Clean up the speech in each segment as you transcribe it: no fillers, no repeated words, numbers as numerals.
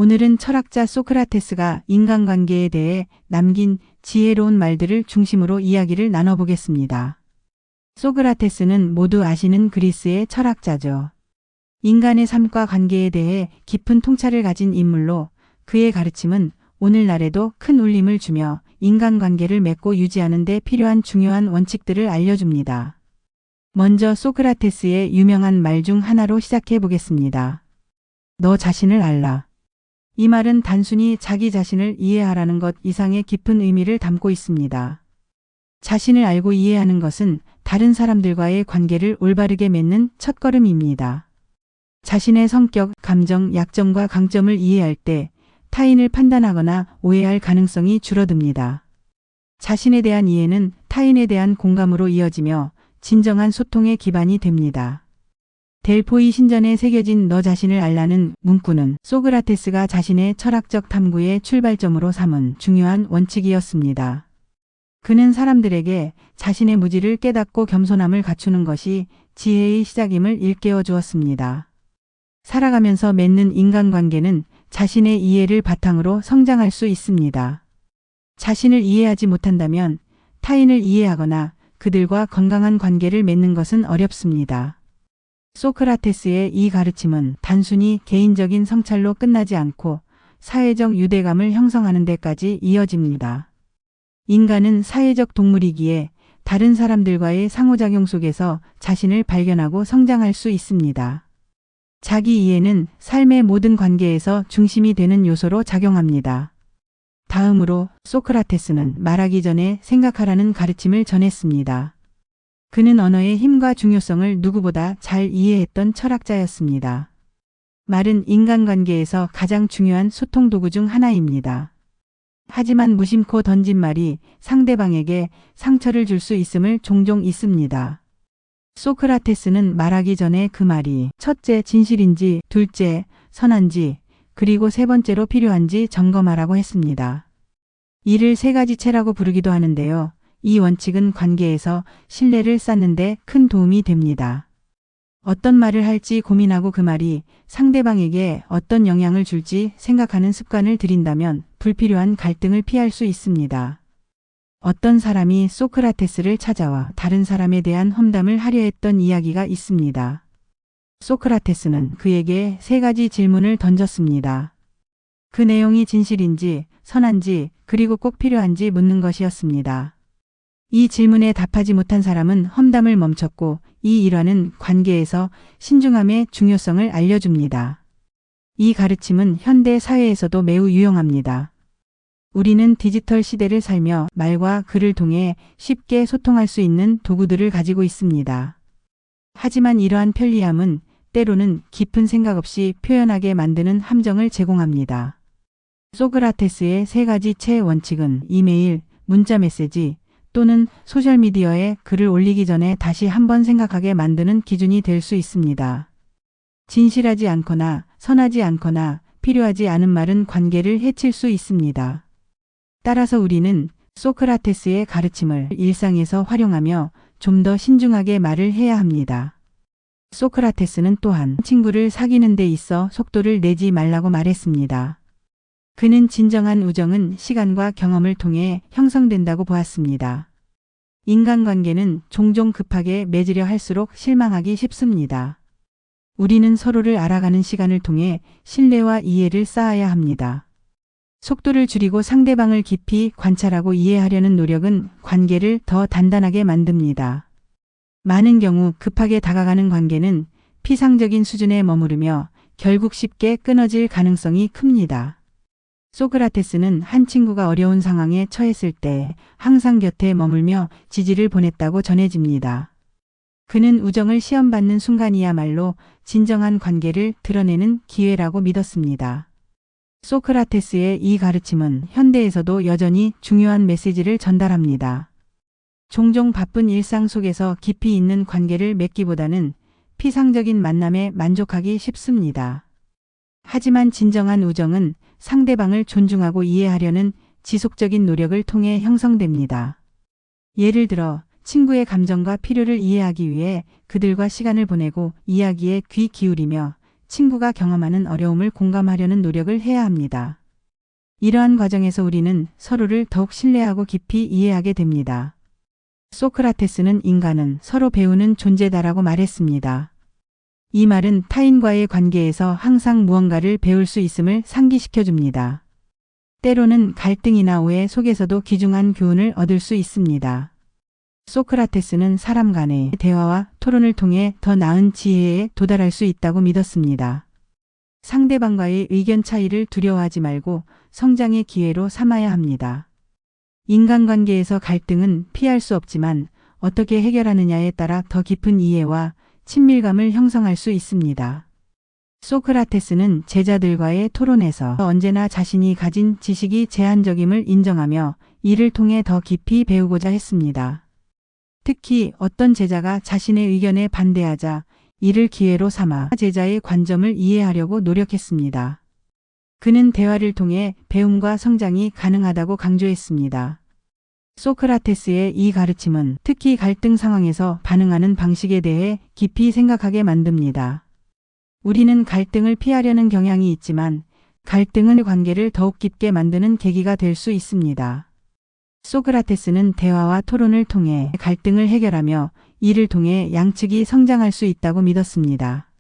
오늘은 철학자 소크라테스가 인간관계에 대해 남긴 지혜로운 말들을 중심으로 이야기를 나눠보겠습니다. 소크라테스는 모두 아시는 그리스의 철학자죠. 인간의 삶과 관계에 대해 깊은 통찰을 가진 인물로 그의 가르침은 오늘날에도 큰 울림을 주며 인간관계를 맺고 유지하는 데 필요한 중요한 원칙들을 알려줍니다. 먼저 소크라테스의 유명한 말 중 하나로 시작해 보겠습니다. 너 자신을 알라. 이 말은 단순히 자기 자신을 이해하라는 것 이상의 깊은 의미를 담고 있습니다. 자신을 알고 이해하는 것은 다른 사람들과의 관계를 올바르게 맺는 첫걸음입니다. 자신의 성격, 감정, 약점과 강점을 이해할 때 타인을 판단하거나 오해할 가능성이 줄어듭니다. 자신에 대한 이해는 타인에 대한 공감으로 이어지며 진정한 소통의 기반이 됩니다. 델포이 신전에 새겨진 너 자신을 알라는 문구는 소크라테스가 자신의 철학적 탐구의 출발점으로 삼은 중요한 원칙이었습니다. 그는 사람들에게 자신의 무지를 깨닫고 겸손함을 갖추는 것이 지혜의 시작임을 일깨워 주었습니다. 살아가면서 맺는 인간관계는 자신의 이해를 바탕으로 성장할 수 있습니다. 자신을 이해하지 못한다면 타인을 이해하거나 그들과 건강한 관계를 맺는 것은 어렵습니다. 소크라테스의 이 가르침은 단순히 개인적인 성찰로 끝나지 않고 사회적 유대감을 형성하는 데까지 이어집니다. 인간은 사회적 동물이기에 다른 사람들과의 상호작용 속에서 자신을 발견하고 성장할 수 있습니다. 자기 이해는 삶의 모든 관계에서 중심이 되는 요소로 작용합니다. 다음으로 소크라테스는 말하기 전에 생각하라는 가르침을 전했습니다. 그는 언어의 힘과 중요성을 누구보다 잘 이해했던 철학자였습니다. 말은 인간관계에서 가장 중요한 소통 도구 중 하나입니다. 하지만 무심코 던진 말이 상대방에게 상처를 줄 수 있음을 종종 있습니다. 소크라테스는 말하기 전에 그 말이 첫째 진실인지, 둘째 선한지, 그리고 세 번째로 필요한지 점검하라고 했습니다. 이를 세 가지 채라고 부르기도 하는데요. 이 원칙은 관계에서 신뢰를 쌓는 데 큰 도움이 됩니다. 어떤 말을 할지 고민하고 그 말이 상대방에게 어떤 영향을 줄지 생각하는 습관을 들인다면 불필요한 갈등을 피할 수 있습니다. 어떤 사람이 소크라테스를 찾아와 다른 사람에 대한 험담을 하려 했던 이야기가 있습니다. 소크라테스는 그에게 세 가지 질문을 던졌습니다. 그 내용이 진실인지, 선한지, 그리고 꼭 필요한지 묻는 것이었습니다. 이 질문에 답하지 못한 사람은 험담을 멈췄고 이 일화는 관계에서 신중함의 중요성을 알려줍니다. 이 가르침은 현대 사회에서도 매우 유용합니다. 우리는 디지털 시대를 살며 말과 글을 통해 쉽게 소통할 수 있는 도구들을 가지고 있습니다. 하지만 이러한 편리함은 때로는 깊은 생각 없이 표현하게 만드는 함정을 제공합니다. 소크라테스의 세 가지 채 원칙은 이메일, 문자 메시지, 또는 소셜미디어에 글을 올리기 전에 다시 한번 생각하게 만드는 기준이 될 수 있습니다. 진실하지 않거나 선하지 않거나 필요하지 않은 말은 관계를 해칠 수 있습니다. 따라서 우리는 소크라테스의 가르침을 일상에서 활용하며 좀 더 신중하게 말을 해야 합니다. 소크라테스는 또한 친구를 사귀는 데 있어 속도를 내지 말라고 말했습니다. 그는 진정한 우정은 시간과 경험을 통해 형성된다고 보았습니다. 인간관계는 종종 급하게 맺으려 할수록 실망하기 쉽습니다. 우리는 서로를 알아가는 시간을 통해 신뢰와 이해를 쌓아야 합니다. 속도를 줄이고 상대방을 깊이 관찰하고 이해하려는 노력은 관계를 더 단단하게 만듭니다. 많은 경우 급하게 다가가는 관계는 피상적인 수준에 머무르며 결국 쉽게 끊어질 가능성이 큽니다. 소크라테스는 한 친구가 어려운 상황에 처했을 때 항상 곁에 머물며 지지를 보냈다고 전해집니다. 그는 우정을 시험받는 순간이야말로 진정한 관계를 드러내는 기회라고 믿었습니다. 소크라테스의 이 가르침은 현대에서도 여전히 중요한 메시지를 전달합니다. 종종 바쁜 일상 속에서 깊이 있는 관계를 맺기보다는 피상적인 만남에 만족하기 쉽습니다. 하지만 진정한 우정은 상대방을 존중하고 이해하려는 지속적인 노력을 통해 형성됩니다. 예를 들어 친구의 감정과 필요를 이해하기 위해 그들과 시간을 보내고 이야기에 귀 기울이며 친구가 경험하는 어려움을 공감하려는 노력을 해야 합니다. 이러한 과정에서 우리는 서로를 더욱 신뢰하고 깊이 이해하게 됩니다. 소크라테스는 인간은 서로 배우는 존재다라고 말했습니다. 이 말은 타인과의 관계에서 항상 무언가를 배울 수 있음을 상기시켜 줍니다. 때로는 갈등이나 오해 속에서도 귀중한 교훈을 얻을 수 있습니다. 소크라테스는 사람 간의 대화와 토론을 통해 더 나은 지혜에 도달할 수 있다고 믿었습니다. 상대방과의 의견 차이를 두려워하지 말고 성장의 기회로 삼아야 합니다. 인간관계에서 갈등은 피할 수 없지만 어떻게 해결하느냐에 따라 더 깊은 이해와 친밀감을 형성할 수 있습니다. 소크라테스는 제자들과의 토론에서 언제나 자신이 가진 지식이 제한적임을 인정하며 이를 통해 더 깊이 배우고자 했습니다. 특히 어떤 제자가 자신의 의견에 반대하자 이를 기회로 삼아 제자의 관점을 이해하려고 노력했습니다. 그는 대화를 통해 배움과 성장이 가능하다고 강조했습니다. 소크라테스의 이 가르침은 특히 갈등 상황에서 반응하는 방식에 대해 깊이 생각하게 만듭니다. 우리는 갈등을 피하려는 경향이 있지만 갈등은 관계를 더욱 깊게 만드는 계기가 될 수 있습니다. 소크라테스는 대화와 토론을 통해 갈등을 해결하며 이를 통해 양측이 성장할 수 있다고 믿었습니다.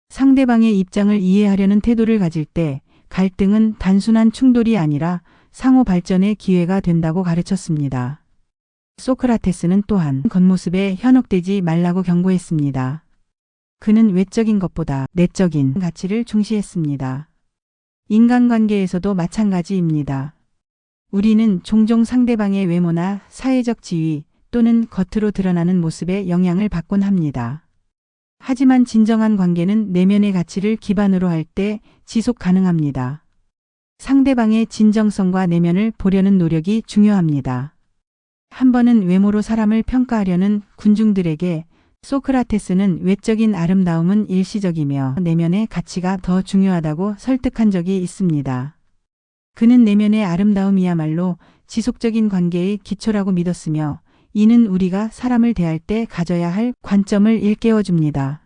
상대방의 입장을 이해하려는 태도를 가질 때 갈등은 단순한 충돌이 아니라 상호 발전의 기회가 된다고 가르쳤습니다. 소크라테스는 또한 겉모습에 현혹되지 말라고 경고했습니다. 그는 외적인 것보다 내적인 가치를 중시했습니다. 인간관계에서도 마찬가지입니다. 우리는 종종 상대방의 외모나 사회적 지위 또는 겉으로 드러나는 모습에 영향을 받곤 합니다. 하지만 진정한 관계는 내면의 가치를 기반으로 할 때 지속 가능합니다. 상대방의 진정성과 내면을 보려는 노력이 중요합니다. 한 번은 외모로 사람을 평가하려는 군중들에게 소크라테스는 외적인 아름다움은 일시적이며 내면의 가치가 더 중요하다고 설득한 적이 있습니다. 그는 내면의 아름다움이야말로 지속적인 관계의 기초라고 믿었으며 이는 우리가 사람을 대할 때 가져야 할 관점을 일깨워 줍니다.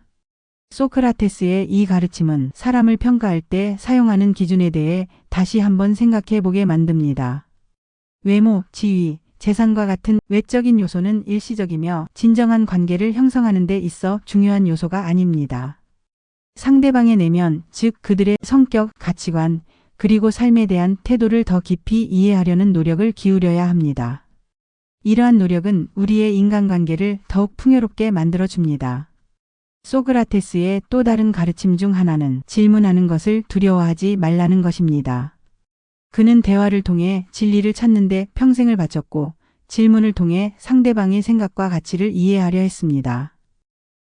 소크라테스의 이 가르침은 사람을 평가할 때 사용하는 기준에 대해 다시 한번 생각해 보게 만듭니다. 외모, 지위, 재산과 같은 외적인 요소는 일시적이며 진정한 관계를 형성하는 데 있어 중요한 요소가 아닙니다. 상대방의 내면, 즉 그들의 성격, 가치관, 그리고 삶에 대한 태도를 더 깊이 이해하려는 노력을 기울여야 합니다. 이러한 노력은 우리의 인간관계를 더욱 풍요롭게 만들어줍니다. 소크라테스의 또 다른 가르침 중 하나는 질문하는 것을 두려워하지 말라는 것입니다. 그는 대화를 통해 진리를 찾는 데 평생을 바쳤고 질문을 통해 상대방의 생각과 가치를 이해하려 했습니다.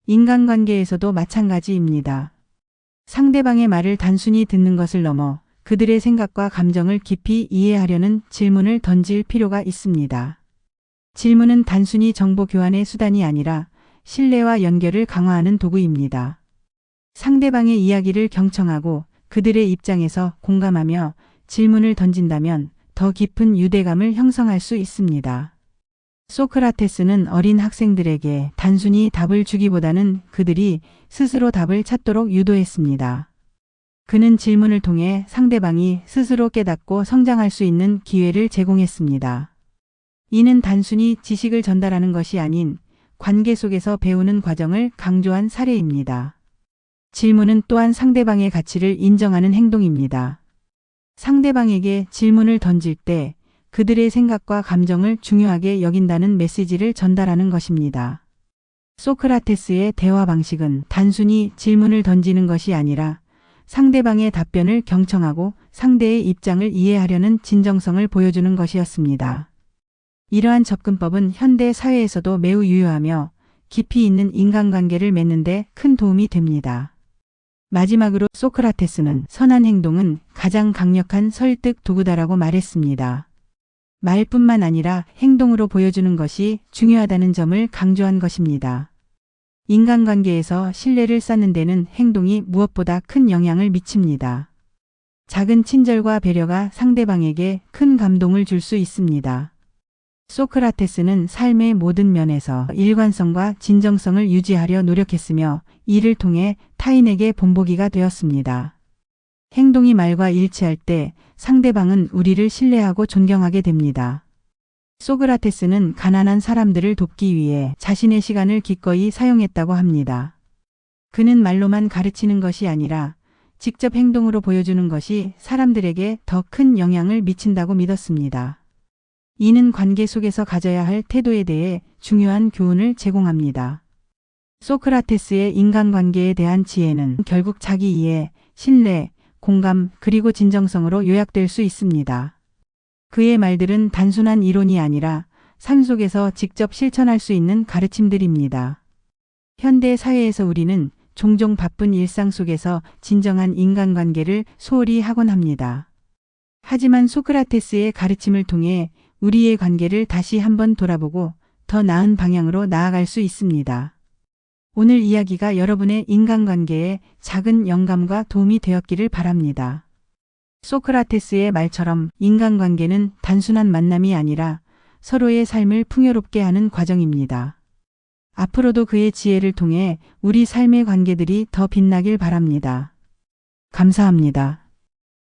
인간관계에서도 마찬가지입니다. 상대방의 말을 단순히 듣는 것을 넘어 그들의 생각과 감정을 깊이 이해하려는 질문을 던질 필요가 있습니다. 질문은 단순히 정보 교환의 수단이 아니라 신뢰와 연결을 강화하는 도구입니다. 상대방의 이야기를 경청하고 그들의 입장에서 공감하며 질문을 던진다면 더 깊은 유대감을 형성할 수 있습니다. 소크라테스는 어린 학생들에게 단순히 답을 주기보다는 그들이 스스로 답을 찾도록 유도했습니다. 그는 질문을 통해 상대방이 스스로 깨닫고 성장할 수 있는 기회를 제공했습니다. 이는 단순히 지식을 전달하는 것이 아닌 관계 속에서 배우는 과정을 강조한 사례입니다. 질문은 또한 상대방의 가치를 인정하는 행동입니다. 상대방에게 질문을 던질 때 그들의 생각과 감정을 중요하게 여긴다는 메시지를 전달하는 것입니다. 소크라테스의 대화 방식은 단순히 질문을 던지는 것이 아니라 상대방의 답변을 경청하고 상대의 입장을 이해하려는 진정성을 보여주는 것이었습니다. 이러한 접근법은 현대 사회에서도 매우 유효하며 깊이 있는 인간관계를 맺는 데 큰 도움이 됩니다. 마지막으로 소크라테스는 선한 행동은 가장 강력한 설득 도구다라고 말했습니다. 말뿐만 아니라 행동으로 보여주는 것이 중요하다는 점을 강조한 것입니다. 인간관계에서 신뢰를 쌓는 데는 행동이 무엇보다 큰 영향을 미칩니다. 작은 친절과 배려가 상대방에게 큰 감동을 줄 수 있습니다. 소크라테스는 삶의 모든 면에서 일관성과 진정성을 유지하려 노력했으며 이를 통해 타인에게 본보기가 되었습니다. 행동이 말과 일치할 때 상대방은 우리를 신뢰하고 존경하게 됩니다. 소크라테스는 가난한 사람들을 돕기 위해 자신의 시간을 기꺼이 사용했다고 합니다. 그는 말로만 가르치는 것이 아니라 직접 행동으로 보여주는 것이 사람들에게 더 큰 영향을 미친다고 믿었습니다. 이는 관계 속에서 가져야 할 태도에 대해 중요한 교훈을 제공합니다. 소크라테스의 인간관계에 대한 지혜는 결국 자기 이해, 신뢰, 공감, 그리고 진정성으로 요약될 수 있습니다. 그의 말들은 단순한 이론이 아니라 삶 속에서 직접 실천할 수 있는 가르침들입니다. 현대 사회에서 우리는 종종 바쁜 일상 속에서 진정한 인간관계를 소홀히 하곤 합니다. 하지만 소크라테스의 가르침을 통해 우리의 관계를 다시 한번 돌아보고 더 나은 방향으로 나아갈 수 있습니다. 오늘 이야기가 여러분의 인간관계에 작은 영감과 도움이 되었기를 바랍니다. 소크라테스의 말처럼 인간관계는 단순한 만남이 아니라 서로의 삶을 풍요롭게 하는 과정입니다. 앞으로도 그의 지혜를 통해 우리 삶의 관계들이 더 빛나길 바랍니다. 감사합니다.